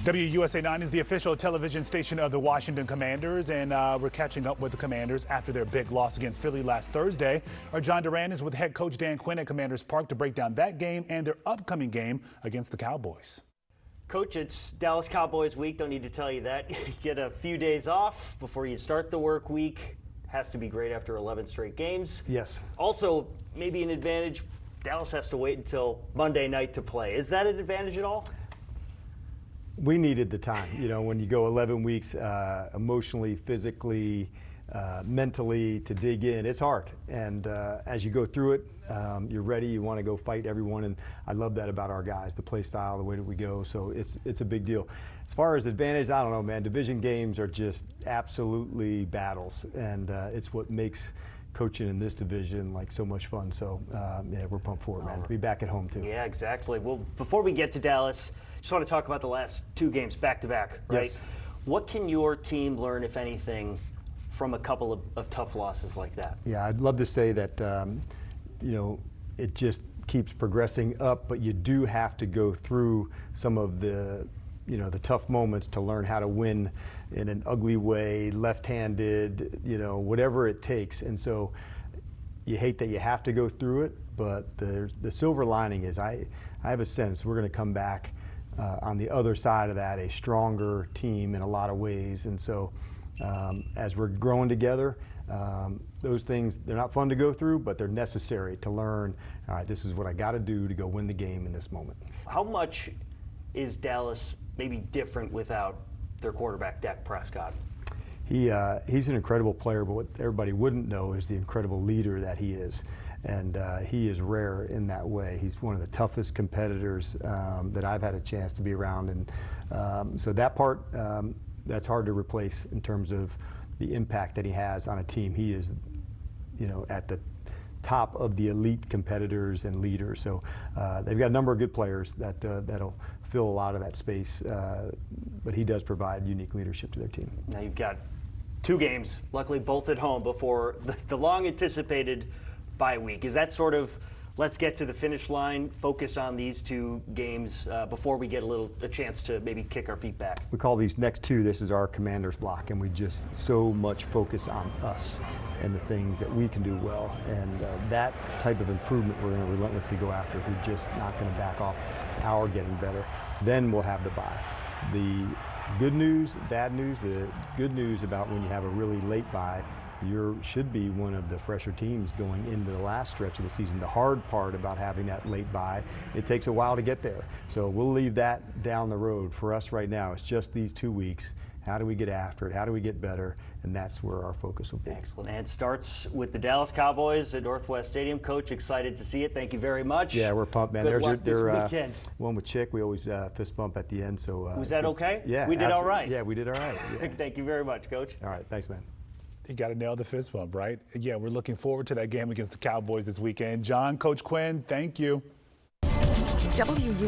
WUSA 9 is the official television station of the Washington Commanders, and we're catching up with the Commanders after their big loss against Philly last Thursday. Our John Duran is with head coach Dan Quinn at Commanders Park to break down that game and their upcoming game against the Cowboys. Coach, it's Dallas Cowboys week. Don't need to tell you that. You get a few days off before you start the work week. Has to be great after 11 straight games. Yes. Also, maybe an advantage, Dallas has to wait until Monday night to play. Is that an advantage at all? We needed the time. You know, when you go 11 weeks emotionally, physically, mentally to dig in, it's hard. And as you go through it, you're ready. You want to go fight everyone. And I love that about our guys, the play style, the way that we go. So it's a big deal. As far as advantage, I don't know, man. Division games are just absolutely battles. And it's what makes coaching in this division like so much fun. So yeah, we're pumped for it, man. To be back at home too. Yeah, exactly. Well, before we get to Dallas, just want to talk about the last two games back to back, right? Yes. What can your team learn, if anything, from a couple of tough losses like that? Yeah, I'd love to say that you know, it just keeps progressing up, but you do have to go through some of the, you know, the tough moments to learn how to win in an ugly way, left-handed, you know, whatever it takes. And so you hate that you have to go through it, but the silver lining is I have a sense we're going to come back on the other side of that a stronger team in a lot of ways. And so as we're growing together, those things, they're not fun to go through, but they're necessary to learn, all right, this is what I got to do to go win the game in this moment. How much is Dallas maybe different without their quarterback, Dak Prescott? He's an incredible player, but what everybody wouldn't know is the incredible leader that he is. And he is rare in that way. He's one of the toughest competitors that I've had a chance to be around. And so that part, that's hard to replace in terms of the impact that he has on a team. He is, you know, at the top of the elite competitors and leaders. So they've got a number of good players that that'll fill a lot of that space, but he does provide unique leadership to their team. Now you've got two games, luckily both at home, before the long-anticipated bye week. Is that sort of, let's get to the finish line, focus on these two games before we get a chance to maybe kick our feet back? We call these next two, this is our Commanders block, and we just so much focus on us and the things that we can do well. And that type of improvement we're going to relentlessly go after. We're just not going to back off our getting better. Then we'll have the bye. The good news, bad news, the good news about when you have a really late bye, you should be one of the fresher teams going into the last stretch of the season. The hard part about having that late bye, it takes a while to get there. So we'll leave that down the road. For us right now, it's just these 2 weeks. How do we get after it? How do we get better? And that's where our focus will be. Excellent. And it starts with the Dallas Cowboys at Northwest Stadium. Coach, excited to see it. Thank you very much. Yeah, we're pumped, man. Good luck this weekend. One with Chick, we always fist bump at the end. So was that okay? Yeah. We did all right. Yeah, we did all right. Yeah. Thank you very much, Coach. All right, thanks, man. You got to nail the fist bump, right? Yeah, we're looking forward to that game against the Cowboys this weekend. John, Coach Quinn, thank you.